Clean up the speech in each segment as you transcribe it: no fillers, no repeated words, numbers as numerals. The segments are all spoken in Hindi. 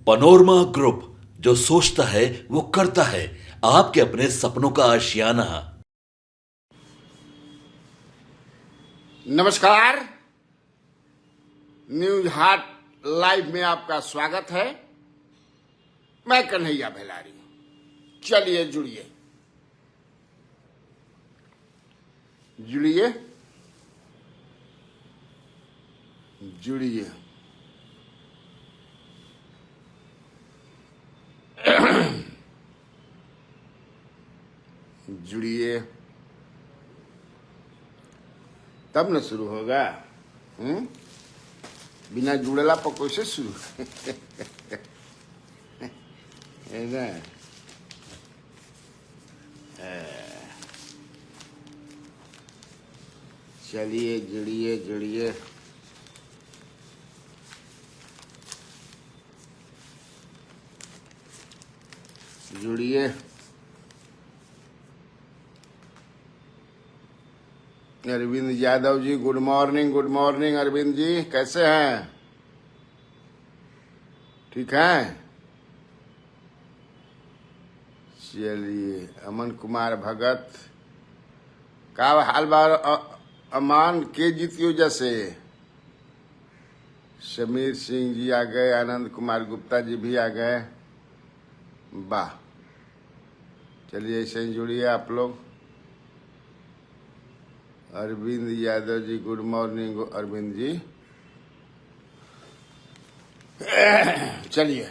पनोरमा ग्रुप, जो सोचता है वो करता है। आपके अपने सपनों का आशियाना। नमस्कार। न्यूज हाट लाइव में आपका स्वागत है। मैं कन्हैया भेलारी। चलिए जुड़िए जुड़िए जुड़िए। जुड़िए तब न शुरू होगा। बिना जुड़ेला पर कैसे शुरू है ना। चलिए जुड़िए जुड़िए। जुड़िए। Arvind Yadav ji, good morning. Good morning Arvind ji, कैसे हैं? ठीक हैं? चलिए। अमन कुमार भगत का हाल बार अमान के जीतियो जैसे। समीर सिंह जी आ गए, आनंद कुमार गुप्ता जी भी आ गए। वाह, चलिए ऐसे ही जुड़िए आप लोग। अरविंद यादव जी, गुड मॉर्निंग अरविंद जी। चलिए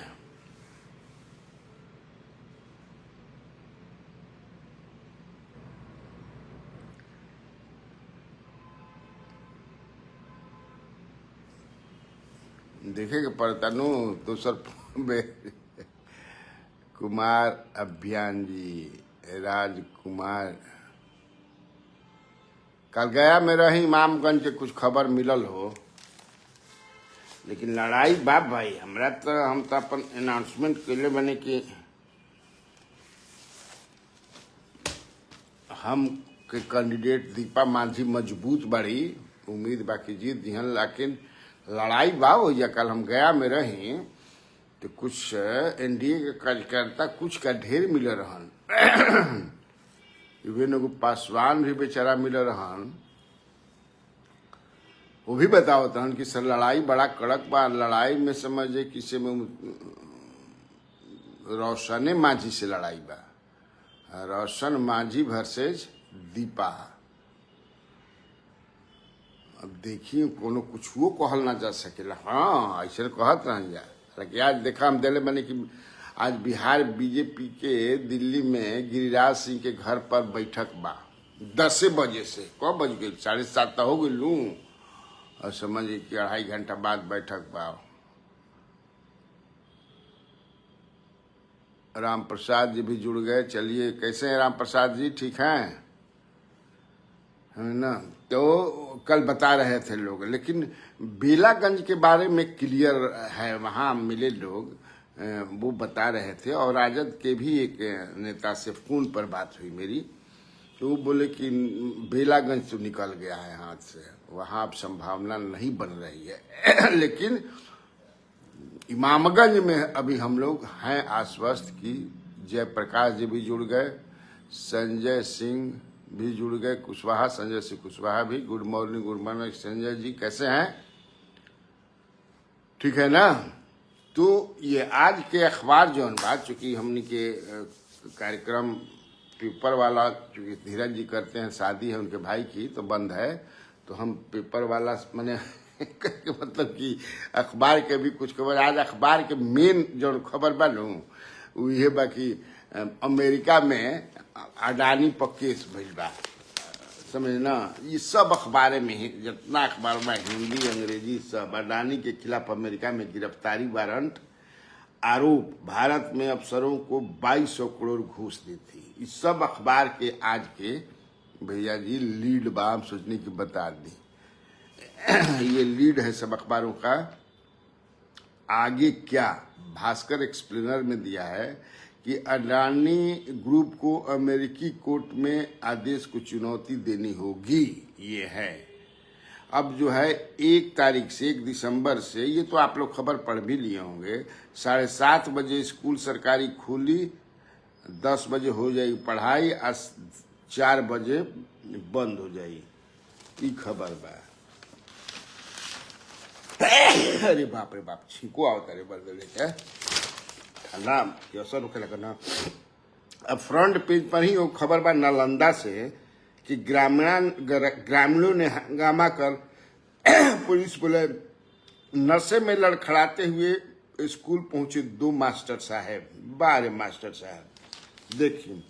देखेगा पड़ता नु दूसर कुमार अभियान जी, राजकुमार। कल गया में रही इमामगंज के कुछ खबर मिलल हो, लेकिन लड़ाई बाप भाई हमरा तो हम तो अपन अनाउंसमेंट कैले बने कि हम के कैंडिडेट दीपा मांझी मजबूत बड़ी, उम्मीद बाकी जीत दिहन। लेकिन लड़ाई बा हो जा। कल हम गया में रही तो कुछ एनडीए के कार्यकर्ता कुछ का ढेर मिले रहन। इवन एगो पासवान भी बेचारा मिले रहन। वो भी बतावत हन कि सर लड़ाई बड़ा कड़क बा। लड़ाई में समझे किसी में रोशने मांझी से लड़ाई बा। रोशन मांझी वर्सेज दीपा। अब देखिए कोनो कुछ वो कहल ना जा सकेला। हाँ ऐसे कहत रह जा। लेकिन आज देखा हम दिले बने कि आज बिहार बीजेपी के दिल्ली में गिरिराज सिंह के घर पर बैठक बा 10 बजे से। कब बज गई? 7:30 हो गई लू। और समझिए कि 2.5 घंटा बाद बैठक बा। राम प्रसाद जी भी जुड़ गए। चलिए, कैसे हैं राम प्रसाद जी? ठीक हैं है ना? तो कल बता रहे थे लोग, लेकिन बेलागंज के बारे में क्लियर है। वहाँ मिले लोग, वो बता रहे थे। और राजद के भी एक नेता से फोन पर बात हुई मेरी, तो वो बोले कि बेलागंज तो निकल गया है हाथ से, वहाँ अब संभावना नहीं बन रही है। लेकिन इमामगंज में अभी हम लोग हैं आश्वस्त कि जयप्रकाश जी भी जुड़ गए, संजय सिंह भी जुड़ गए, कुशवाहा, संजय सिंह कुशवाहा भी। Good morning. Good morning Sanjay ji, कैसे हैं? ठीक है ना? तो ये आज के अखबार जो बात, चूंकि हमने के कार्यक्रम पेपर वाला, चूंकि धीरज जी करते हैं, शादी है उनके भाई की, तो बंद है। तो हम पेपर वाला मैंने मतलब कि अखबार के भी कुछ खबर। आज अखबार के मेन जो खबर बनू वो ये बाकी अमेरिका में अडानी पर केस भइल बा। समझना, ये सब अखबार में ही, जितना अखबार में हिंदी अंग्रेजी सब, अडानी के खिलाफ अमेरिका में गिरफ्तारी वारंट, आरोप भारत में अफसरों को 2200 करोड़ घूस दी थी। इस सब अखबार के आज के भैया जी लीड बाम सोचने की बता दी। ये लीड है सब अखबारों का। आगे क्या भास्कर एक्सप्लेनर में दिया है कि अडानी ग्रुप को अमेरिकी कोर्ट में आदेश को चुनौती देनी होगी। ये है। अब जो है 1 तारीख से 1 दिसंबर से, ये तो आप लोग खबर पढ़ भी लिए होंगे, 7:30 बजे स्कूल सरकारी खुली, 10 बजे हो जाएगी पढ़ाई, 4 बजे बंद हो जाएगी। ई खबर बा। अरे बाप रे बाप, छींको आवता रे बर्दले के ठंडा के असर होखे लगा ना। अब फ्रंट पेज पर ही वो खबर बा नालंदा से कि ग्रामीणों ने हंगामा कर पुलिस बोले नशे में लड़खड़ाते हुए स्कूल पहुंचे 2 मास्टर साहब। बारे मास्टर साहब देखिए,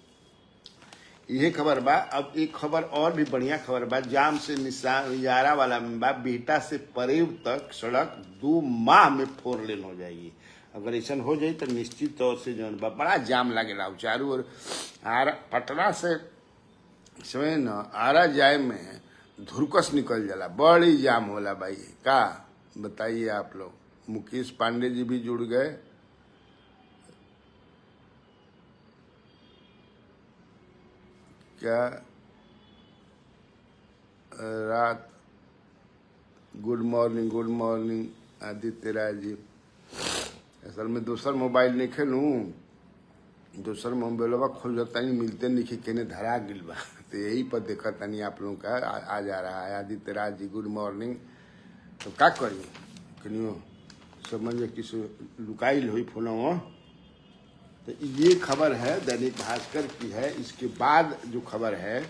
यही खबर बा। अब एक खबर और भी बढ़िया खबर बा, जाम से निशान यारा वाला में बा, बिहटा से परेव तक सड़क 2 माह में 4 लेन हो जाएगी। अगर ऐसा हो जाए तो निश्चित तौर से जो बा बड़ा जाम लगेला चारू ओर। पटना से समय न आरा जाए में धुरकस निकल जाला, बड़ी जाम होला भाई। का बताइए आप लोग। मुकेश पांडे जी भी जुड़ गए। क्या रात, गुड मॉर्निंग आदित्य राज जी। असल में दूसर मोबाइल नहीं खेलू, दूसर मोबाइलवा खोल जाता नहीं, मिलते नहीं केने धरा गिल बा। तो यही पर देखा तनी आप लोगों का आ जा रहा है। Aditya Raj ji good morning. तो का करी कनियो समझ किस लुकाइल हुई फोनवा। तो ये खबर है दैनिक भास्कर की है। इसके बाद जो खबर है,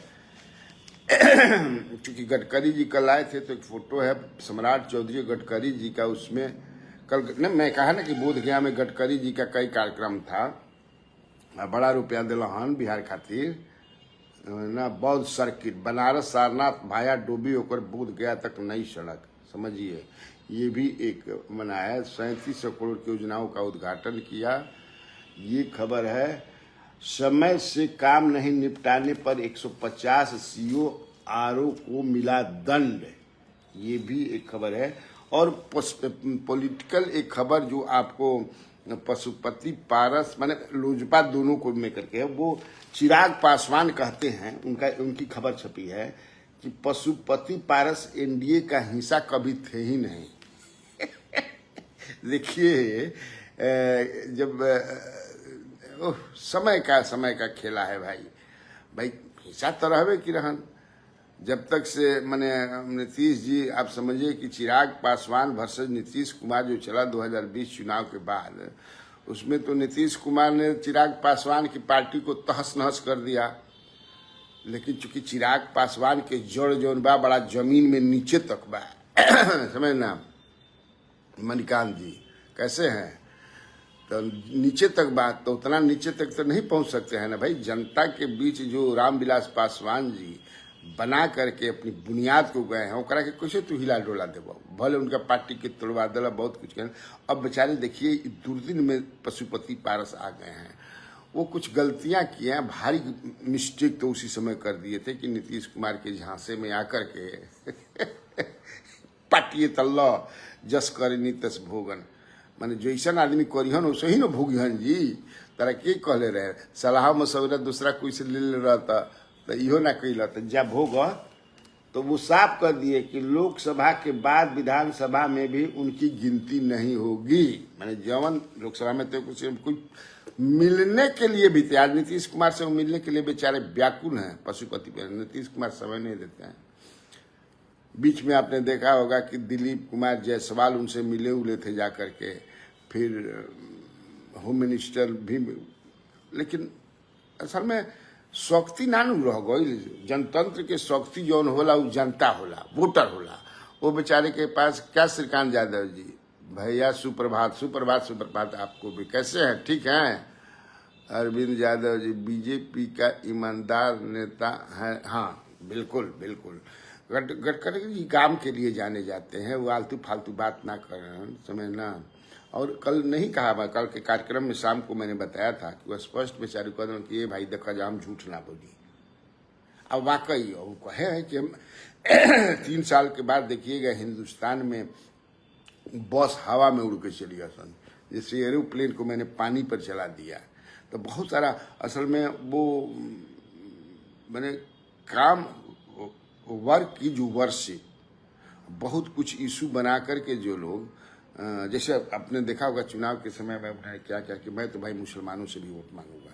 चूंकि गडकरी जी कल आए थे तो एक फोटो है सम्राट चौधरी गडकरी जी का। उसमें कल न मैं कहा ना कि बोधगया में गडकरी जी का कई कार्यक्रम था, बड़ा रुपया दिलहन बिहार खातिर ना। बौद्ध सर्किट बनारस सारनाथ भाया डोबी होकर बोधगया तक नई सड़क, समझिए ये भी एक बनाया। 3700 करोड़ की योजनाओं का उद्घाटन किया। ये खबर है। समय से काम नहीं निपटाने पर 150 सीओ आरओ को मिला दंड, ये भी एक खबर है। और पॉलिटिकल एक खबर जो आपको पशुपति पारस माने लोजपा दोनों को में करके है, वो चिराग पासवान कहते हैं, उनकी खबर छपी है कि पशुपति पारस एनडीए का हिस्सा कभी थे ही नहीं। देखिए जब समय का खेला है भाई हिस्सा तो रहबे की रहन। जब तक से माने नीतीश जी, आप समझिए कि चिराग पासवान वर्सेस नीतीश कुमार जो चला 2020 चुनाव के बाद, उसमें तो नीतीश कुमार ने चिराग पासवान की पार्टी को तहस नहस कर दिया। लेकिन चूंकि चिराग पासवान के जड़ जौन बा बड़ा जमीन में नीचे तक बा। समझ ना मणिकांत जी कैसे हैं, तो नीचे तक बात, तो उतना नीचे तक तो नहीं पहुंच सकते हैं ना भाई। जनता के बीच जो रामविलास पासवान जी बना करके अपनी बुनियाद को गए हैं, ओकरा के कैसे तू हिला डोला देबो। भले उनका पार्टी के तोड़वा दिला, बहुत कुछ करें। अब बेचारे देखिए दुर्दिन में पशुपति पारस आ गए हैं। वो कुछ गलतियां किए हैं, भारी मिस्टेक तो उसी समय कर दिए थे कि नीतीश कुमार के झांसे में आकर के पाटिए तल्ला जस करनी तस भोगन, माने जैसन आदमी करिहन वैसे ही न भोगिहन जी। तारा के कहले रहे सलाह मशवरा दूसरा कोई से ले रहता तो इहो ना कैल तो जा भोग। तो वो साफ कर दिए कि लोकसभा के बाद विधानसभा में भी उनकी गिनती नहीं होगी। माने जवन लोकसभा में तो कुछ मिलने के लिए भी तैयार, नीतीश कुमार से मिलने के लिए बेचारे व्याकुल हैं पशुपति पर। नीतीश कुमार समय नहीं देते हैं। बीच में आपने देखा होगा कि दिलीप कुमार जायसवाल उनसे मिले उले थे जाकर के, फिर होम मिनिस्टर भी। लेकिन असल में शक्ति ना रह गई। जनतंत्र के शक्ति जौन होला वो जनता होला, वोटर होला। वो बेचारे के पास क्या श्रीकांत यादव जी भैया सुप्रभात आपको भी। कैसे हैं, ठीक हैं? अरविंद यादव जी बीजेपी का ईमानदार नेता है। हाँ बिल्कुल बिल्कुल। गडकरी जी काम के लिए जाने जाते हैं, वो आलतू फालतू बात ना करें, समझना। और कल नहीं कहा, मैं कल के कार्यक्रम में शाम को मैंने बताया था कि वह स्पष्ट बेचारे कह कि ये भाई देखा जा हम झूठ ना बोली। अब वाकई वो कहे हैं कि हम 3 साल के बाद देखिएगा हिंदुस्तान में बस हवा में उड़ के चली सन, जैसे एरोप्लेन को मैंने पानी पर चला दिया। तो बहुत सारा असल में वो मैंने काम वर्क की जो वर्षिप बहुत कुछ इशू बना करके जो लोग जैसे आपने देखा होगा चुनाव के समय में उन्होंने क्या क्या कि मैं तो भाई मुसलमानों से भी वोट मांगूंगा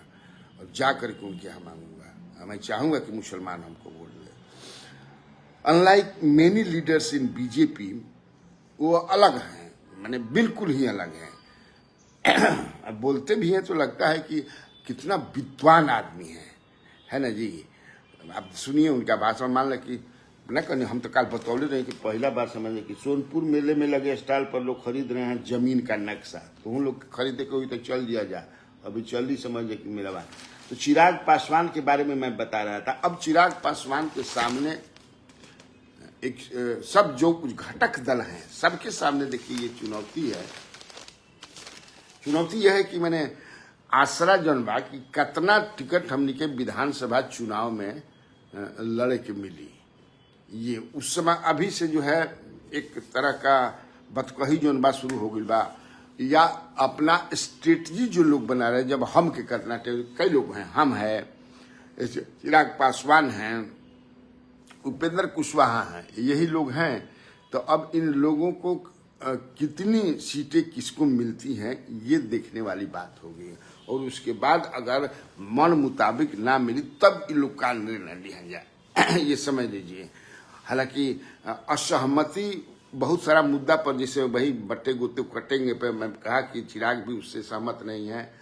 और जा करके उनके यहाँ मांगूंगा, मैं चाहूंगा कि मुसलमान हमको vote they. Unlike many leaders in BJP, वो अलग हैं, माने बिल्कुल ही अलग हैं। अब बोलते भी हैं तो लगता है कि कितना विद्वान आदमी है ना जी। आप सुनिए उनका भाषण, मान लें कि न कहने हम तो काल बतौले रहे कि पहला बार समझे कि सोनपुर मेले में लगे स्टॉल पर लोग खरीद रहे हैं जमीन का नक्शा, तो उन लोग खरीदे के हुई तो चल दिया जा, अभी चल ही समझे कि मेरा बात। तो चिराग पासवान के बारे में मैं बता रहा था। अब चिराग पासवान के सामने एक सब जो कुछ घटक दल हैं सबके सामने देखिए ये चुनौती है। चुनौती यह है कि मैंने आसरा जनबा कि कितना टिकट हमने के विधानसभा चुनाव में लड़े के मिली। ये उस समय अभी से जो है एक तरह का बतकही जनबा शुरू हो गई बा, या अपना स्ट्रेटजी जो लोग बना रहे, जब हम के करना कई लोग हैं, हम है, चिराग पासवान हैं, उपेंद्र कुशवाहा हैं, यही लोग हैं। तो अब इन लोगों को कितनी सीटें किसको मिलती हैं ये देखने वाली बात होगी, और उसके बाद अगर मन मुताबिक ना मिली तब इन लोग का निर्णय लिया जाए। ये समझ लीजिए। हालांकि असहमति बहुत सारा मुद्दा पर, जैसे वही बट्टे गुत्ते कटेंगे पे मैं कहा कि चिराग भी उससे सहमत नहीं है,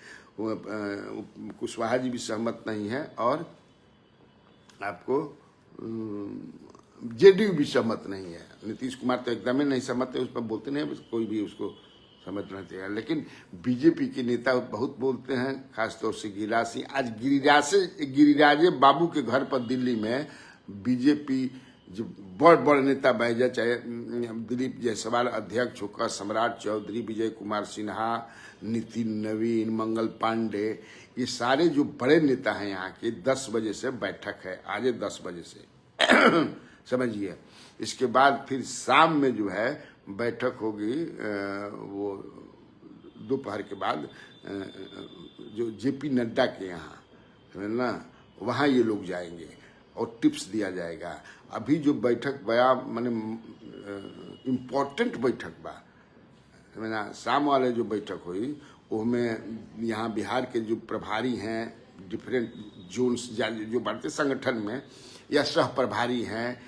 कुशवाहा जी भी सहमत नहीं है, और आपको जेडीयू भी सहमत नहीं है। नीतीश कुमार तो एकदम ही नहीं सहमत है, उस पर बोलते नहीं, कोई भी उसको समझ नहीं चाहिए। लेकिन बीजेपी के नेता बहुत बोलते हैं, खासतौर से गिरिराज सिंह। आज गिरिराजे बाबू के घर पर दिल्ली में बीजेपी जो बड़ नेता बैठा, चाहे दिलीप जायसवाल अध्यक्ष होकर, सम्राट चौधरी, विजय कुमार सिन्हा, नितिन नवीन, मंगल पांडे, ये सारे जो बड़े नेता हैं यहाँ के, 10 बजे से बैठक है, आज 10 बजे से समझिए। इसके बाद फिर शाम में जो है बैठक होगी, वो दोपहर के बाद जो जेपी नड्डा के यहाँ है ना, वहाँ ये लोग जाएंगे और टिप्स दिया जाएगा। अभी जो बैठक बया माने इम्पोर्टेंट बैठक बा, ना शाम वाले जो बैठक हुई उसमें यहाँ बिहार के जो प्रभारी हैं डिफरेंट जोन्स जो बढ़ते संगठन में, या सह प्रभारी हैं,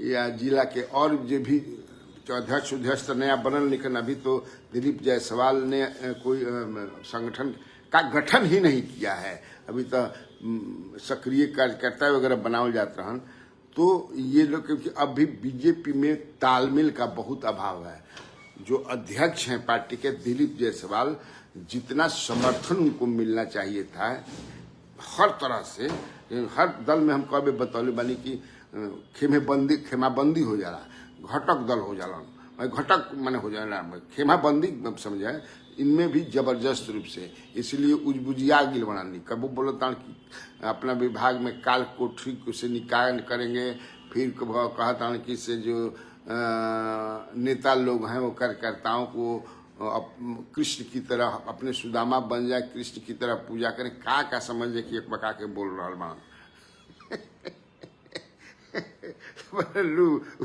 या जिला के और जो भी अध्यक्ष नया बनल, लेकिन अभी तो दिलीप जायसवाल ने कोई संगठन का गठन ही नहीं किया है, अभी तो सक्रिय कार्यकर्ता वगैरह बनावल जाते रहन। तो ये लोग, क्योंकि अभी बीजेपी में तालमेल का बहुत अभाव है। जो अध्यक्ष हैं पार्टी के दिलीप जायसवाल, जितना समर्थन उनको मिलना चाहिए था हर तरह से, हर दल में हम कभी बतौले बनी कि खेमाबंदी हो जाला, घटक दल हो जाला, घटक माने हो जाला, खेमाबंदी समझे, इनमें भी जबरदस्त रूप से। इसलिए उजबुजिया गिल बनानी, कबू बोलता कि अपना विभाग में काल कोठरी से निकाय करेंगे, फिर कहता कि इससे जो नेता लोग हैं वो कार्यकर्ताओं को कृष्ण की तरह, अपने सुदामा बन जाए, कृष्ण की तरह पूजा करें। का समझे कि एक बका के बोल रहा बा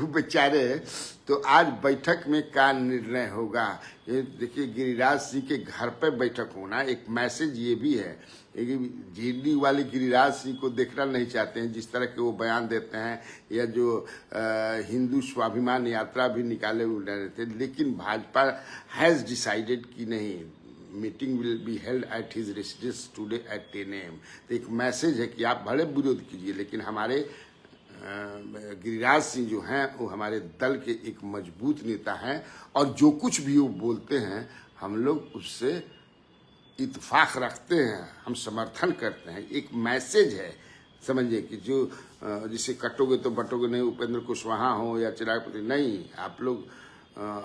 बेचारे। तो आज बैठक में क्या निर्णय होगा, ये देखिए गिरिराज सिंह के घर पे बैठक होना एक मैसेज ये भी है कि जेडीयू वाले गिरिराज सिंह को देखना नहीं चाहते हैं, जिस तरह के वो बयान देते हैं, या जो हिंदू स्वाभिमान यात्रा भी निकाले हुए थे। लेकिन भाजपा हैज डिसाइडेड कि नहीं, meeting will be held at his residence today at 10 AM। तो एक मैसेज है कि आप भले विरोध कीजिए, लेकिन हमारे गिरिराज सिंह जो हैं वो हमारे दल के एक मजबूत नेता हैं, और जो कुछ भी वो बोलते हैं हम लोग उससे इत्तेफाक रखते हैं, हम समर्थन करते हैं। एक मैसेज है, समझिए कि जो जिसे कटोगे तो बटोगे नहीं, उपेंद्र कुशवाहा हो या चिराग पासवान नहीं, आप लोग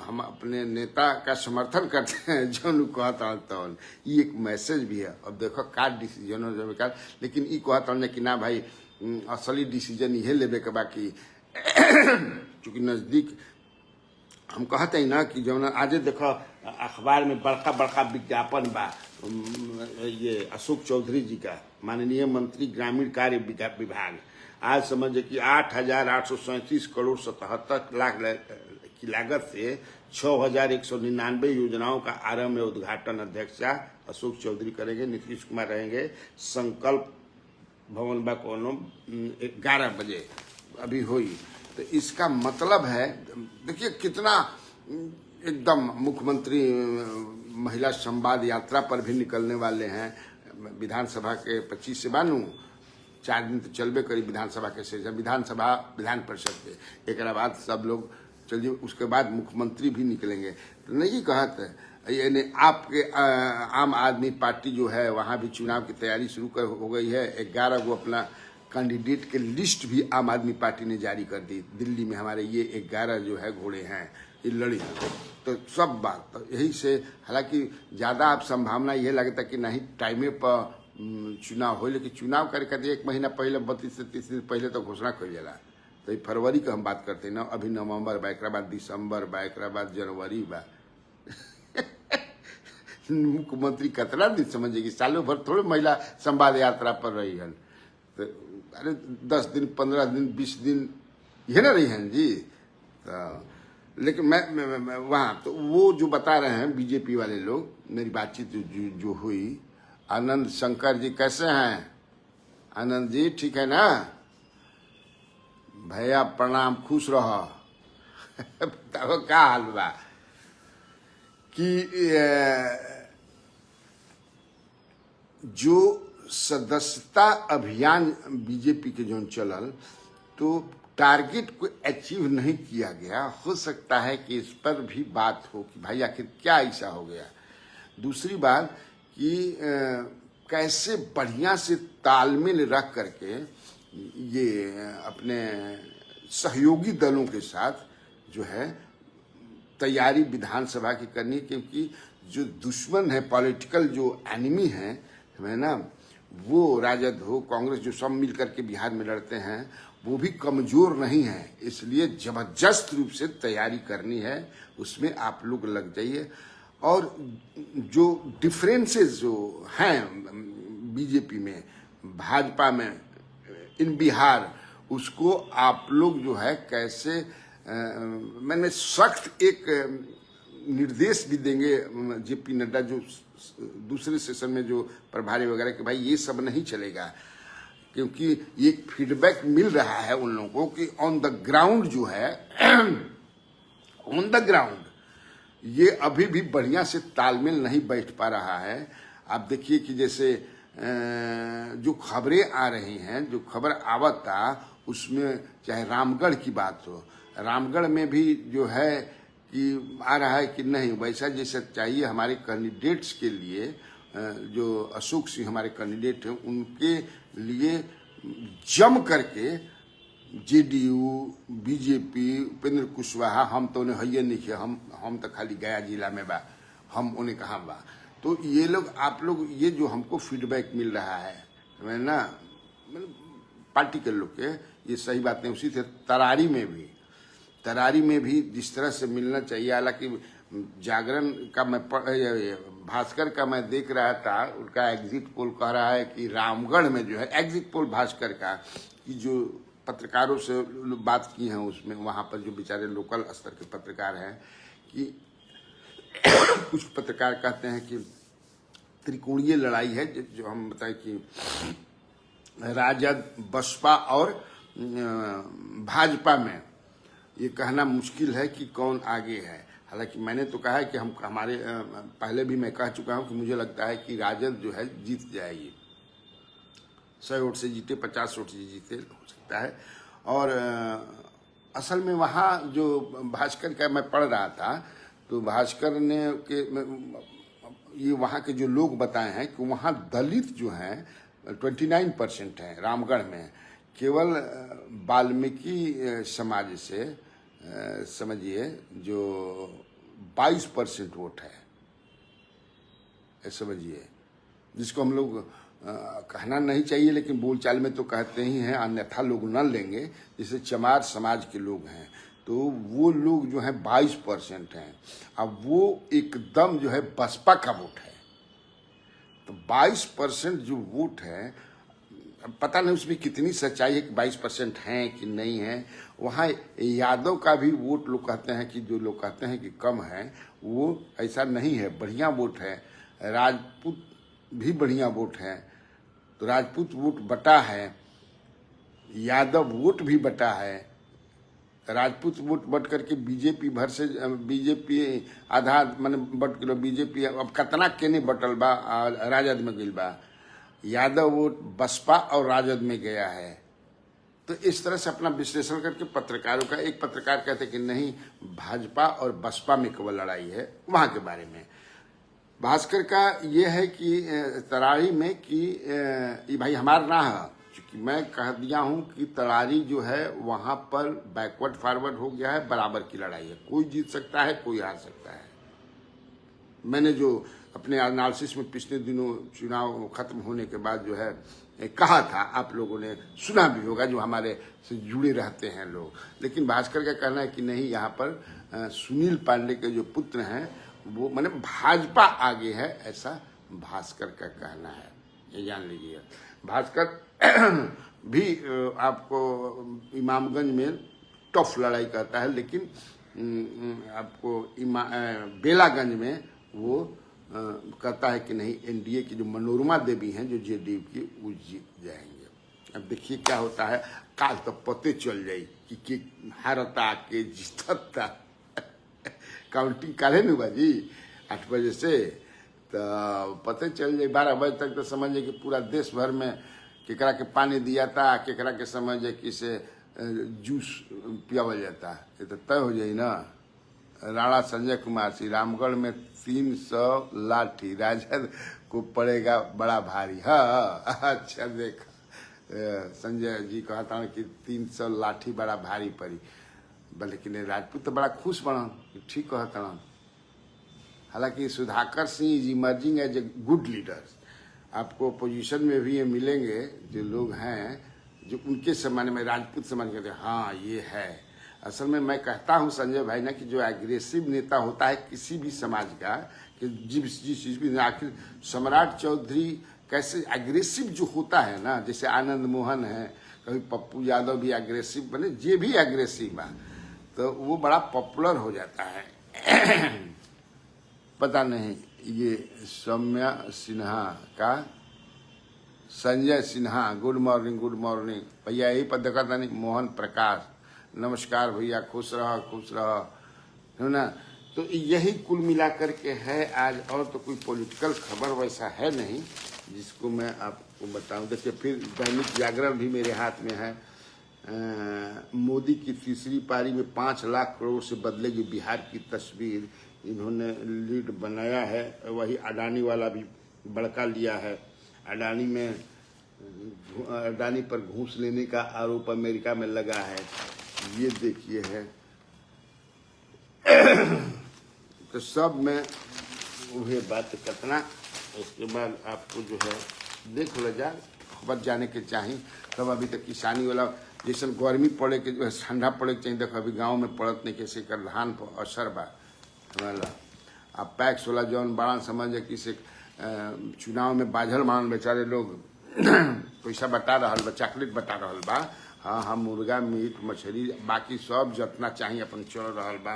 हम अपने नेता का समर्थन करते हैं जो कहता तो ये एक मैसेज भी है। अब देखो का डिसीजन हो जाए, लेकिन ये कहता कि ना भाई असली डिसीजन यह लेवे के बाकी चूंकि नजदीक हम कहते हैं ना कि जब आज देखो अखबार में बड़का बड़का विज्ञापन बा, ये अशोक चौधरी जी का, माननीय मंत्री ग्रामीण कार्य विभाग, आज समझे कि 8,837 करोड़ 77 लाख की लागत से 6,199 योजनाओं का आरंभ और उद्घाटन अध्यक्ष अशोक चौधरी करेंगे, नीतीश कुमार रहेंगे। संकल्प भवन बा कोनो 11 बजे अभी हुई। तो इसका मतलब है, देखिए कितना एकदम मुख्यमंत्री महिला संवाद यात्रा पर भी निकलने वाले हैं। विधानसभा के 25 से 4 दिन तो चलबे करी विधानसभा के सेशन, विधानसभा विधान परिषद के, एक बाद सब लोग चलिए, उसके बाद मुख्यमंत्री भी निकलेंगे। तो नहीं कहते यानी आपके आम आदमी पार्टी जो है वहाँ भी चुनाव की तैयारी शुरू हो गई है। 11 को अपना कैंडिडेट के लिस्ट भी आम आदमी पार्टी ने जारी कर दी। दिल्ली में हमारे ये 11 जो है घोड़े हैं, ये लड़ी। तो सब बात तो यही से, हालांकि ज़्यादा अब संभावना यह लगता कि नहीं टाइमे पर चुनाव हो, लेकिन चुनाव करे खातिर 1 महीना पहले 32 से 30 दिन पहले तो घोषणा कर जाला। तो ये फरवरी का हम बात करते हैं ना, अभी नवंबर बा, एक बाद दिसंबर बा, एक बाद जनवरी बा। मुख्यमंत्री कतना दिन समझेगी, सालों भर थोड़े महिला संवाद यात्रा पर रही है। तो अरे 10 दिन 15 दिन 20 दिन ये ना रही हैं जी। तो लेकिन मैं वहाँ तो वो जो बता रहे हैं बीजेपी वाले लोग, मेरी बातचीत जो हुई, आनंद शंकर जी कैसे हैं? आनंद जी ठीक है ना? भैया प्रणाम, खुश रहो। बताओ क्या हाल बा कि जो सदस्यता अभियान बीजेपी के जो चलल, तो टारगेट को अचीव नहीं किया गया। हो सकता है कि इस पर भी बात हो कि भाई आखिर क्या ऐसा हो गया। दूसरी बात कि कैसे बढ़िया से तालमेल रख करके ये अपने सहयोगी दलों के साथ जो है तैयारी विधानसभा की करनी, क्योंकि जो दुश्मन है, पॉलिटिकल जो एनिमी है ना, वो राजद हो कांग्रेस जो सब मिल करके बिहार में लड़ते हैं, वो भी कमजोर नहीं है। इसलिए जबरदस्त रूप से तैयारी करनी है, उसमें आप लोग लग जाइए। और जो डिफरेंसेस जो हैं बीजेपी में, भाजपा में, इन बिहार, उसको आप लोग जो है कैसे मैंने सख्त एक निर्देश भी देंगे जेपी नड्डा जो दूसरे सेशन में जो प्रभारी वगैरह, कि भाई ये सब नहीं चलेगा, क्योंकि ये फीडबैक मिल रहा है उन लोगों को कि ऑन द ग्राउंड जो है ऑन द ग्राउंड ये अभी भी बढ़िया से तालमेल नहीं बैठ पा रहा है। आप देखिए कि जैसे जो खबरें आ रही हैं, जो खबर आवता, उसमें चाहे रामगढ़ की बात हो, रामगढ़ में भी जो है कि आ रहा है कि नहीं वैसा जैसा चाहिए हमारे कैंडिडेट्स के लिए, जो अशोक सिंह हमारे कैंडिडेट हैं, उनके लिए जम करके जेडीयू, बीजेपी, उपेंद्र कुशवाहा, हम तो उन्हें हइये नहीं है, हम तो खाली गया जिला में बा, हम उन्हें कहाँ बा। तो ये लोग, आप लोग, ये जो हमको फीडबैक मिल रहा है ना पार्टी के लोग के, ये सही बात नहीं। उसी से तरारी में भी जिस तरह से मिलना चाहिए। हालांकि जागरण का भास्कर का मैं देख रहा था, उनका एग्जिट पोल कह रहा है कि रामगढ़ में जो है, एग्जिट पोल भास्कर का, कि जो पत्रकारों से बात की है उसमें, वहाँ पर जो बेचारे लोकल स्तर के पत्रकार हैं, कि कुछ पत्रकार कहते हैं कि त्रिकोणीय लड़ाई है, जो हम बताएं कि राजद, बसपा और भाजपा में, ये कहना मुश्किल है कि कौन आगे है। हालांकि मैंने तो कहा है कि हम हमारे पहले भी मैं कह चुका हूं कि मुझे लगता है कि राजद जो है जीत जाएगी, 100 वोट से जीते, 50 वोट से जीते, हो सकता है। और असल में वहाँ जो भास्कर का मैं पढ़ रहा था, तो भास्कर ने के ये वहाँ के जो लोग बताए हैं कि वहाँ दलित जो हैं 29% हैं रामगढ़ में, केवल वाल्मीकि समाज से समझिए जो 22% वोट है, समझिए, जिसको हम लोग कहना नहीं चाहिए, लेकिन बोलचाल में तो कहते ही हैं, अन्यथा लोग न लेंगे। जैसे चमार समाज के लोग हैं, तो वो लोग जो है 22% हैं। अब वो एकदम जो है बसपा का वोट है, तो 22% जो वोट है, पता नहीं उसमें कितनी सच्चाई है कि 22% हैं कि नहीं है। वहाँ यादव का भी वोट लोग कहते हैं कि जो लोग कहते हैं कि कम है, वो ऐसा नहीं है, बढ़िया वोट है। राजपूत भी बढ़िया वोट है, तो राजपूत वोट बटा है, यादव वोट भी बटा है। राजपूत वोट बट करके बीजेपी भर से बीजेपी आधा माने बट किलो बीजेपी अब कितना केने बटल बा राजद में गिल बा। यादव वोट बसपा और राजद में गया है। तो इस तरह से अपना विश्लेषण करके पत्रकारों का, एक पत्रकार कहते कि नहीं भाजपा और बसपा में केवल लड़ाई है, वहां के बारे में। भास्कर का ये है कि तरारी में कि ये भाई हमारा ना है, क्योंकि मैं कह दिया हूं कि तरारी जो है वहां पर बैकवर्ड फॉरवर्ड हो गया है, बराबर की लड़ाई है, कोई जीत सकता है कोई हार सकता है। मैंने जो अपने एनालिसिस में पिछले दिनों चुनाव खत्म होने के बाद जो है कहा था, आप लोगों ने सुना भी होगा जो हमारे से जुड़े रहते हैं लोग। लेकिन भास्कर का कहना है कि नहीं, यहाँ पर सुनील पांडे के जो पुत्र हैं वो माने भाजपा आगे है, ऐसा भास्कर का कहना है, ये जान लीजिए। भास्कर भी आपको इमामगंज में टफ लड़ाई करता है, लेकिन आपको बेलागंज में वो कहता है कि नहीं, एनडीए की जो मनोरमा देवी हैं जो जेडीयू की, वो जीत जाएंगे। अब देखिए क्या होता है, काल तो पते चल जाई कि हारता के जीतता। काउंटिंग काले न बाजी 8 बजे से, तो पते चल जाए 12 बजे तक, तो समझिए कि पूरा देश भर में केकरा के पानी दिया था, केकरा के समझिए कि से जूस पियावल जाता, ये तो तय हो जाए ना। राणा संजय कुमार श्री रामगढ़ में 300 लाठी राजद को पड़ेगा बड़ा भारी। हाँ अच्छा देख, संजय जी कहता कि 300 लाठी बड़ा भारी पड़ी, लेकिन राजपूत तो बड़ा खुश बना, ठीक कहता। हालांकि Sudhakar Singh is emerging as a good leader. आपको पोजीशन में भी ये मिलेंगे जो लोग हैं जो उनके सम्मान में राजपूत सम्मान कहते हैं, हाँ ये है। असल में मैं कहता हूं संजय भाई ना कि जो एग्रेसिव नेता होता है किसी भी समाज का, कि जिस चीज भी, आखिर सम्राट चौधरी कैसे एग्रेसिव जो होता है ना, जैसे आनंद मोहन है, कभी पप्पू यादव भी एग्रेसिव बने, ये भी एग्रेसिव है, तो वो बड़ा पॉपुलर हो जाता है। पता नहीं ये सौम्या सिन्हा का, संजय सिन्हा, गुड मॉर्निंग भैया, यही पर देखा था नहीं, मोहन प्रकाश, नमस्कार भैया, खुश रहो, है ना। तो यही कुल मिला करके है आज, और तो कोई पॉलिटिकल खबर वैसा है नहीं जिसको मैं आपको बताऊं। देखिए फिर दैनिक जागरण भी मेरे हाथ में है। मोदी की तीसरी पारी में 5 लाख करोड़ से बदलेगी बिहार की तस्वीर, इन्होंने लीड बनाया है। वही अडानी वाला भी बड़का लिया है। अडानी पर घूस लेने का आरोप अमेरिका में लगा है, ये देखिए है। तो सब में वही बात कितना, उसके बाद आपको जो है देख लो जा खबर जाने के चाहिए। तब अभी तक किसानी वाला जैसे गर्मी पड़े के ठंडा पड़े के चाहिए, देखो अभी गांव में पड़त नहीं, कैसे कर धान पर असर बा हमारा। अब पैक्स वाला जौन बड़ा समझ है कि से चुनाव में बाझल मान बेचारे लोग पैसा बता रहा बा, चॉकलेट बता रहा बा। हाँ मुर्गा मीट मछली बाकी सब जितना चाहिए अपन चल रहा बा।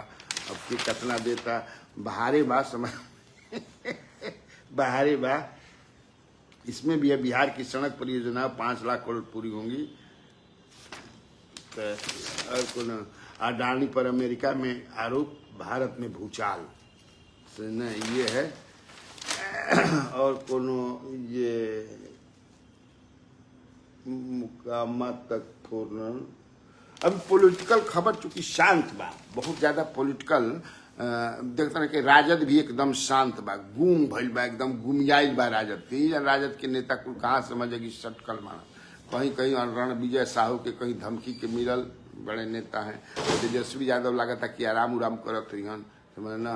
अब फिर कितना देता बहारे बा समझ बहारे बा। इसमें भी है बिहार की सड़क परियोजना 5 लाख करोड़ पूरी होंगी। तो और कौन अडानी पर अमेरिका में आरोप, भारत में भूचाल से न ये है। और कोनो ये मुकामा तक फोरन। अब पॉलिटिकल खबर चूंकि शांत बा, बहुत ज्यादा पॉलिटिकल देखता ना कि राजद भी एकदम शांत बा, गुम भइल बा, एकदम गुमियाइल बा राजद के नेता कुल कहाँ समझेगी सटकल मारा। कहीं कहीं रणविजय साहू के कहीं धमकी के मिलल बड़े नेता हैं। तेजस्वी यादव लगा था कि आराम उराम करत रहियन, समझ ना।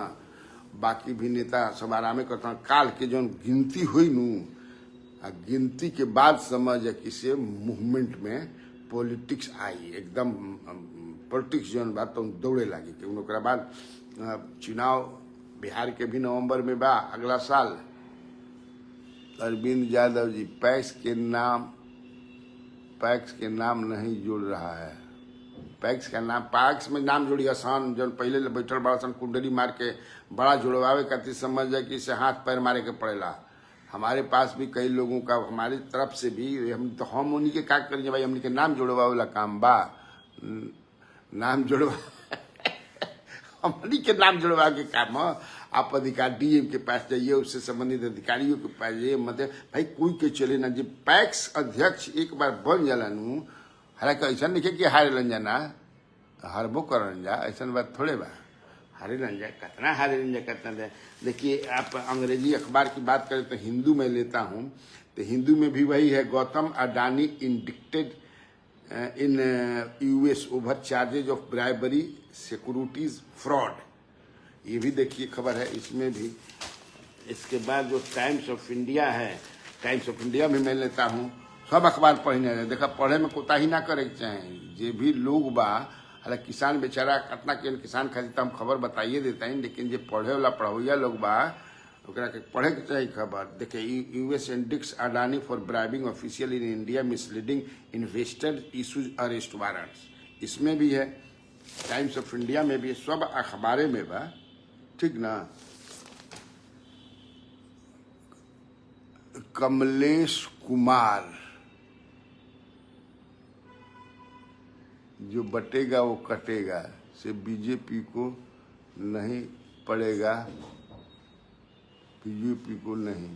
बाकी भी नेता सब आरामे करता। काल के जो गिनती हुई नू, गिनती के बाद समझ किसी मूवमेंट में पॉलिटिक्स आई, एकदम पॉलिटिक्स जो बात तो दौड़े लगी कि उनके बाद चुनाव बिहार के भी नवंबर में बा अगला साल। अरविंद यादव जी पैस के नाम पैक्स के नाम नहीं जुड़ रहा है। पैक्स का नाम, पैक्स में नाम जोड़ी आसान, जो पहले बैठल बड़ा सन कुंडली मार के बड़ा जुड़वावे खातिर समझ जाए कि इसे हाथ पैर मारे के पड़ेला। हमारे पास भी कई लोगों का, हमारी तरफ से भी, हम उन्हीं के का करिए भाई, हमनी के नाम जुड़वा वाला काम बा, नाम जुड़वा हमनी के नाम जुड़वा के काम है। आप अधिकार डीएम के पास जाइए, उससे संबंधित अधिकारियों के पास जाइए, मतलब भाई कोई के चले ना। जब पैक्स अध्यक्ष एक बार बन जाला नू, हालांकि ऐसा नहीं कि हारे लन जाना, हारबो करन जा, ऐसा बात थोड़े बा। हारे लन जा, कितना हारे लन जा, कितना दे। देखिए, आप अंग्रेजी अखबार की बात करें तो हिंदू में लेता हूँ, तो हिंदू में भी वही है, Gautam Adani indicted in US over charges of bribery securities fraud. ये भी देखिए खबर है इसमें भी। इसके बाद जो टाइम्स ऑफ इंडिया है, टाइम्स ऑफ इंडिया में मैं लेता हूँ, सब अखबार पढ़ने रहे। देखा, पढ़े में कोताही ना करे के चाहे। जे भी लोग बा, हालांकि किसान बेचारा कितना के किसान खातिर तो हम खबर बताइए देते हैं, लेकिन जे पढ़े वाला पढ़वैया लोग बा, ओकरा के पढ़े के चाहिए खबर। देखिए, US indicts Adani for bribing official in India misleading investor issues arrest warrants, इसमें भी है। टाइम्स ऑफ इंडिया में भी, सब अखबारे में बा, ठीक ना। कमलेश कुमार, जो बटेगा वो कटेगा, से बीजेपी को नहीं पड़ेगा, बीजेपी को नहीं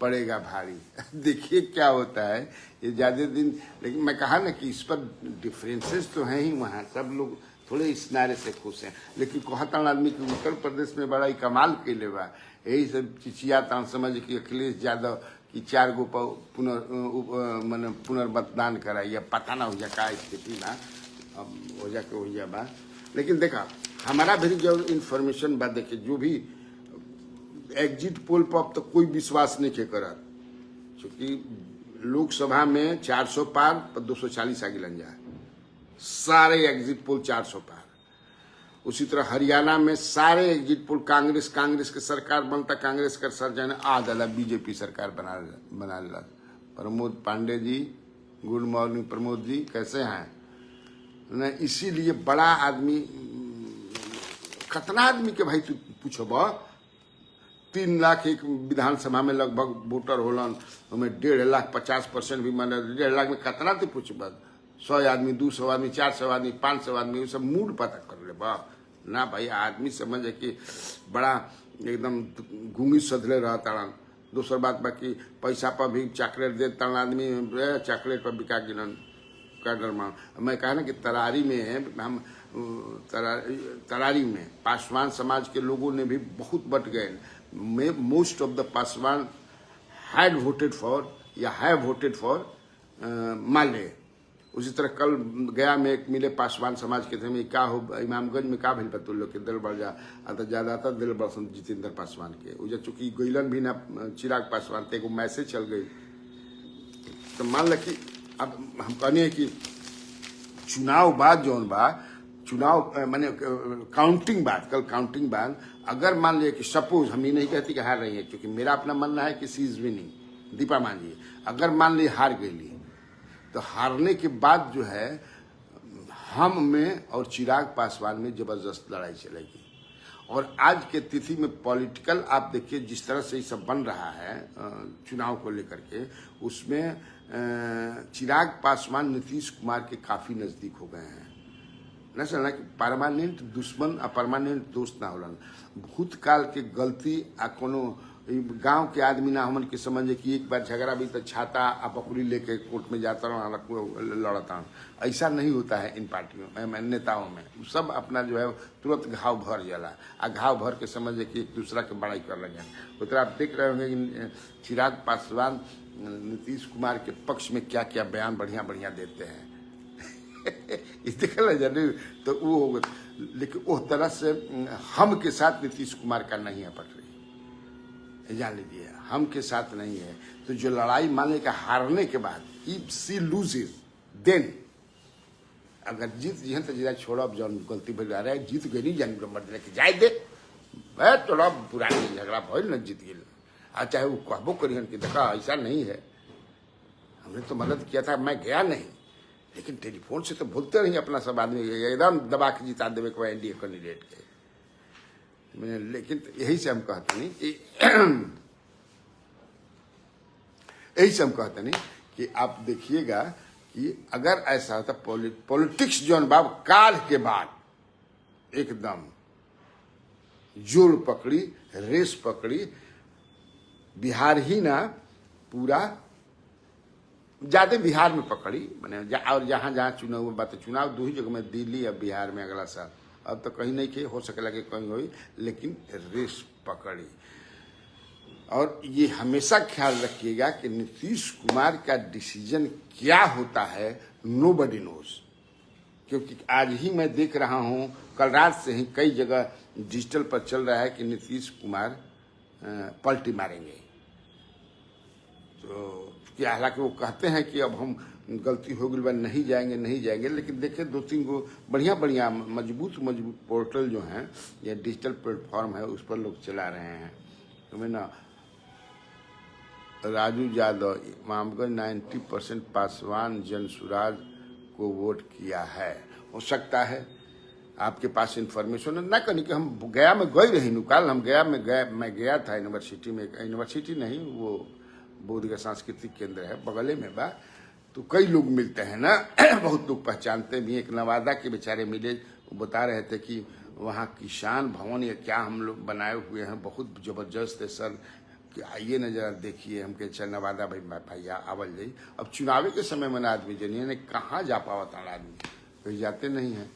पड़ेगा भारी। देखिए क्या होता है ये ज्यादा दिन, लेकिन मैं कहा ना कि इस पर डिफरेंसेस तो हैं ही, वहाँ सब लोग थोड़े इस नारे से खुश हैं, लेकिन कहता आदमी कि उत्तर प्रदेश में बड़ा ही कमाल के ले बा, यही सब चिचियाता समझ कि अखिलेश यादव की 4 गो पुनर्मतदान कराई, या पता ना हो जा का स्थिति ना हो जाके हो जा बा। लेकिन देखा, हमारा भी जो इन्फॉर्मेशन बा, देखे जो भी एग्जिट पोल पर अब तो कोई विश्वास नहीं के करा, क्योंकि लोकसभा में 400 पार पर 240 आगे लग जाए, सारे एग्जिट पोल 400 पार। उसी तरह हरियाणा में सारे एग्जिट पोल कांग्रेस के सरकार बनता, कांग्रेस का सर जाने आ डाला, बीजेपी सरकार बना ला। प्रमोद पांडे जी, गुड मॉर्निंग प्रमोद जी, कैसे हैं ना। इसीलिए बड़ा आदमी, कितना आदमी के भाई तू पूछब, 3 लाख एक विधानसभा में लगभग वोटर होलन, हमें 1.5 लाख 50% भी, मान 1.5 लाख में कितना तू पूछब, 100 आदमी, 200 आदमी, 400 आदमी, 500 आदमी, सब मूड पता कर ले बा ना भाई। आदमी समझे कि बड़ा एकदम घूंगी सधले रहता। दूसर बात बाकी पैसा पर भी चॉकलेट देता आदमी, चॉकलेट पर बिका गिलन का डरमा। मैं कहा ना कि तरारी में हम, तरारी में पासवान समाज के लोगों ने भी बहुत बट गए। Most of the Paswan had voted for या हैव वोटेड फॉर माले। उसी तरह कल गया में एक मिले पासवान समाज के थे, में क्या हो, इमामगंज में का भेल बतुल लोग के दिल बढ़ जा, तो ज्यादातर दिल बरसन जितेंद्र पासवान के, उजे चूंकि गईलन भी ना चिराग पासवान थे, एगो मैसेज चल गई। तो मान ल कि अब हम कहने कि चुनाव बाद जौन बा, चुनाव माने काउंटिंग बाद, कल काउंटिंग बाद, अगर मान लिया कि सपोज, हम ये नहीं कहती कि हार रही है, क्योंकि मेरा अपना मानना है कि सी इज विनिंग, दीपा मान ली, अगर मान ली हार गई, तो हारने के बाद जो है हम में और चिराग पासवान में जबरदस्त लड़ाई चलेगी। और आज के तिथि में पॉलिटिकल आप देखिए जिस तरह से ये सब बन रहा है चुनाव को लेकर के, उसमें चिराग पासवान नीतीश कुमार के काफी नजदीक हो गए हैं। न समझना कि परमानेंट दुश्मन आ परमानेंट दोस्त ना होलन। भूतकाल के गलती आ कोनो गांव के आदमी ना हमन के समझे कि एक बार झगड़ा भी तो छाता आ बकरी लेके कोर्ट में जाता लड़ता। ऐसा नहीं होता है इन पार्टियों में, नेताओं में। सब अपना जो है तुरंत घाव भर जाला, आ घाव भर के समझे कि एक दूसरा के बड़ाई कर लगे। उधर आप देख रहे होंगे कि चिराग पासवान नीतीश कुमार के पक्ष में क्या क्या बयान बढ़िया बढ़िया देते हैं। देखा जाने तो वो होगा, लेकिन वो तरह से हम के साथ नीतीश कुमार का नहीं है पटरी, जान लीजिए, हम के साथ नहीं है। तो जो लड़ाई मान लीजिए हारने के बाद, इफ सी लूजेज देन, अगर जीत जी तो जीरा छोड़ो, अब जौन गलती भर रहा है, जीत गई जान मर्द लेके जाए दे, थोड़ा पुरानी झगड़ा भइल न जीत गई, आ चाहे वो कहबो करियन कि देखा ऐसा नहीं है, हमने तो मदद किया था, मैं गया नहीं, लेकिन टेलीफोन से तो बोलते रही अपना सब आदमी एकदम दबा के जिता देवे को एनडीए कैंडिडेट के। मैंने लेकिन यही से हम कहते नहीं कि यही से हम कहते नहीं कि आप देखिएगा कि अगर ऐसा होता पॉलिटिक्स जो बाब काल के बाद एकदम जोड़ पकड़ी, रेस पकड़ी, बिहार ही ना पूरा ज्यादा बिहार में पकड़ी मैंने और जहां जहां चुनाव हुआ बात, चुनाव दो ही जगह में, दिल्ली या बिहार में अगला साल, अब तो कहीं नहीं के हो सकेला कि कहीं हुई, लेकिन रेस पकड़ी। और ये हमेशा ख्याल रखिएगा कि नीतीश कुमार का डिसीजन क्या होता है नोबडी नोज, क्योंकि आज ही मैं देख रहा हूं, कल रात से ही कई जगह डिजिटल पर चल रहा है कि नीतीश कुमार पलटी मारेंगे। तो हालांकि वो कहते हैं कि अब हम गलती हो गई नहीं जाएंगे, लेकिन देखिए 2-3 गो बढ़िया मजबूत पोर्टल जो हैं या डिजिटल प्लेटफॉर्म है उस पर लोग चला रहे हैं। तो मैं ना राजू यादव इमामगंज 90% पासवान जनसुराज को वोट किया है। हो सकता है आपके पास इन्फॉर्मेशन ना करनी कि हम गया में गए रही निकाल, हम मैं गया था यूनिवर्सिटी में, यूनिवर्सिटी नहीं वो बोध का सांस्कृतिक केंद्र है बगले में बा, तो कई लोग मिलते हैं ना बहुत लोग पहचानते भी। एक नवादा के बेचारे मिले, वो बता रहे थे कि वहाँ किसान भवन या क्या हम लोग बनाए हुए हैं, बहुत जबरदस्त है सर, कि आइए न जरा देखिए। हम कहे चल नवादा भाई भैया आवल जाई। अब चुनावी के समय में आदमी जनिए ने कहाँ जा पावता आदमी, कहीं जाते नहीं है।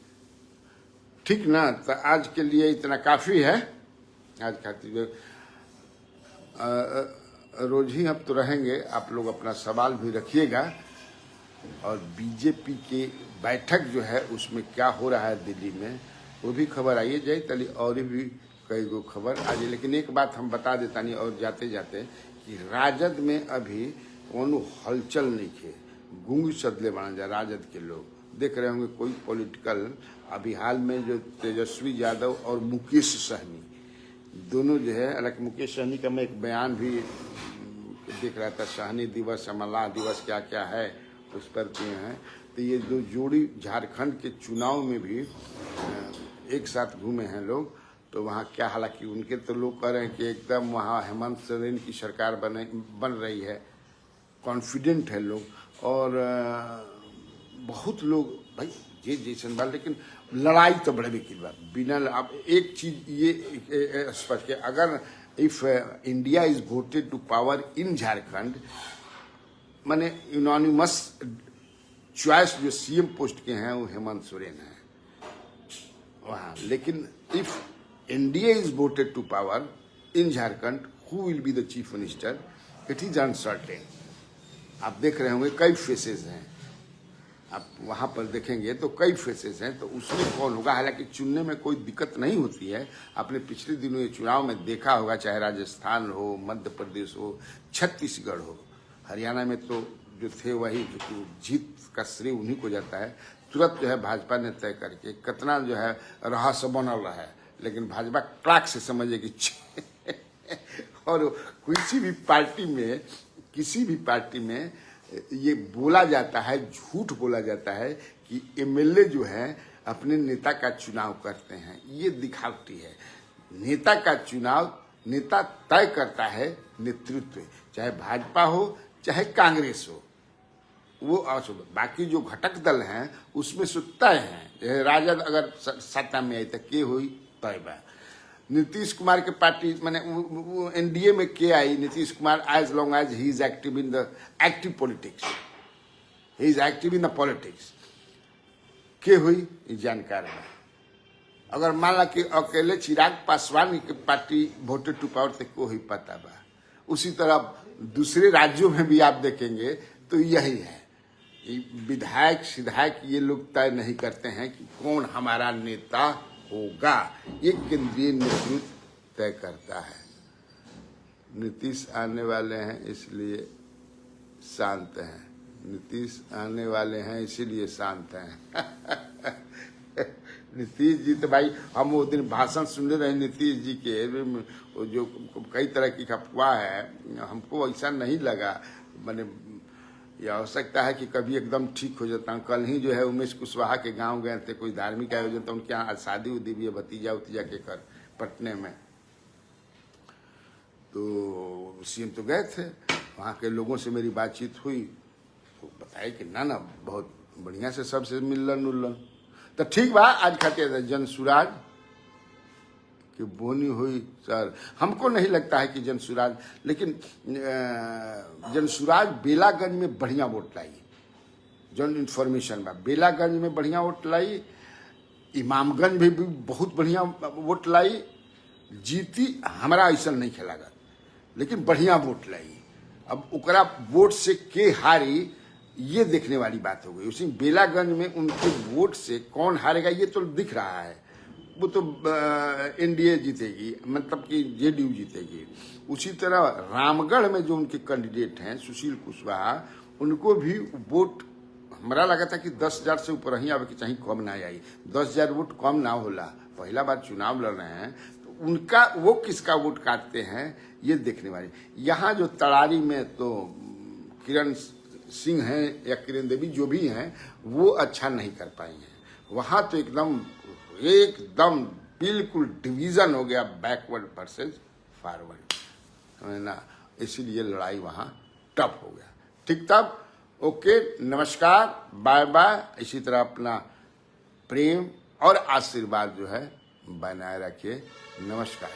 ठीक ना, तो आज के लिए इतना काफी है। आज खातिर रोज ही हम तो रहेंगे, आप लोग अपना सवाल भी रखिएगा। और बीजेपी की बैठक जो है उसमें क्या हो रहा है दिल्ली में, वो भी खबर आइए जाए तली, और भी कई गो खबर आ जाए। लेकिन एक बात हम बता देता नहीं और जाते जाते कि राजद में अभी कोनो हलचल नहीं थे, गूंग सदले बना जा राजद के लोग। देख रहे होंगे कोई पॉलिटिकल अभी हाल में जो तेजस्वी यादव और मुकेश सहनी दोनों जो है, हालांकि मुकेश सहनी का मैं एक बयान भी देख रहा था, सहनी दिवस अमला दिवस क्या क्या है उस पर किए हैं। तो ये दो जोड़ी झारखंड के चुनाव में भी एक साथ घूमे हैं लोग। तो वहाँ क्या, हालांकि उनके तो लोग कह रहे हैं कि एकदम वहाँ हेमंत सोरेन की सरकार बन रही है, कॉन्फिडेंट है लोग। और बहुत लोग भाई ये जैसन बात, लेकिन लड़ाई तो बड़े की बात बिना। अब एक चीज ये स्पष्ट है, अगर if India is voted to power in Jharkhand, माने यूनानिमस चॉइस जो सीएम पोस्ट के हैं वो हेमंत सोरेन है वहाँ। लेकिन if India is voted to power in Jharkhand, who will be the chief minister, it is uncertain. आप देख रहे होंगे कई फेसेस हैं, आप वहां पर देखेंगे तो कई फेसेस हैं, तो उसमें कौन होगा। हालांकि चुनने में कोई दिक्कत नहीं होती है। आपने पिछले दिनों ये चुनाव में देखा होगा, चाहे राजस्थान हो, मध्य प्रदेश हो, छत्तीसगढ़ हो, हरियाणा में तो जो थे वही जीत का श्रेय उन्हीं को जाता है। तुरंत जो है भाजपा ने तय करके कितना जो है रहस्य बनल रहा है, लेकिन भाजपा क्लाक से समझे कि और किसी भी पार्टी में ये बोला जाता है, झूठ बोला जाता है कि एमएलए जो है अपने नेता का चुनाव करते हैं। ये दिखावटी है। नेता का चुनाव नेता तय करता है, नेतृत्व, चाहे भाजपा हो चाहे कांग्रेस हो, वो बाकी जो घटक दल हैं उसमें से तय है। राजद अगर सत्ता में आई तो के हुई तय बा। नीतीश कुमार के पार्टी माने वो एनडीए में के आई, Nitish Kumar as long as he is active in the active politics, he is active in the politics, के हुई जानकार है। अगर मान ला कि अकेले चिराग पासवान की पार्टी वोटेड टू पावर तक को ही पता बा। उसी तरह दूसरे राज्यों में भी आप देखेंगे तो यही है, विधायक सिधायक ये लोग तय नहीं करते हैं कि कौन हमारा नेता होगा, ये केंद्रीय नेतृत्व तय करता है। नीतीश आने वाले हैं इसलिए शांत हैं, नीतीश आने वाले हैं इसीलिए शांत हैं। नीतीश जी तो भाई हम वो दिन भाषण सुनने रहे नीतीश जी के, जो कई तरह की अफवाह है, हमको ऐसा नहीं लगा। मैंने या हो सकता है कि कभी एकदम ठीक हो जाता हूँ। कल ही जो है उमेश कुशवाहा के गांव गए थे, कोई धार्मिक आयोजन था उनके यहाँ, शादी उदी भी है भतीजा उतीजा के कर पटने में, तो सीएम तो गए थे, वहाँ के लोगों से मेरी बातचीत हुई तो बताया कि ना बहुत बढ़िया से सबसे मिलन उलन। तो ठीक बा, आज खाते जनसुराज की बोनी हुई सर। हमको नहीं लगता है कि जनसुराज, लेकिन जनसुराज बेलागंज में बढ़िया वोट लाई, जन इन्फॉर्मेशन बा, बेलागंज में बढ़िया वोट लाई, इमामगंज में भी बहुत बढ़िया वोट लाई, जीती हमारा ऐसा नहीं खेलागा, लेकिन बढ़िया वोट लाई। अब ओकरा वोट से के हारी ये देखने वाली बात हो गई। उसी बेलागंज में उनके वोट से कौन हारेगा ये तो दिख रहा है, वो तो एनडीए जीतेगी, मतलब कि जेडीयू जीतेगी। उसी तरह रामगढ़ में जो उनके कैंडिडेट हैं सुशील कुशवाहा, उनको भी वोट हमारा लगा था कि 10,000 से ऊपर ही आवे कि चाहे कम ना आई, 10,000 वोट कम ना होला, पहला बार चुनाव लड़ रहे हैं, तो उनका वो किसका वोट काटते हैं ये देखने वाली। यहाँ जो तड़ारी में तो किरण सिंह हैं या किरण देवी जो भी हैं वो अच्छा नहीं कर पाई हैं, वहाँ तो एकदम बिल्कुल डिवीजन हो गया, बैकवर्ड वर्सेस फॉरवर्ड, है ना, इसीलिए लड़ाई वहाँ टफ हो गया। ठीक तब ओके, नमस्कार, बाय बाय। इसी तरह अपना प्रेम और आशीर्वाद जो है बनाए रखिए। नमस्कार।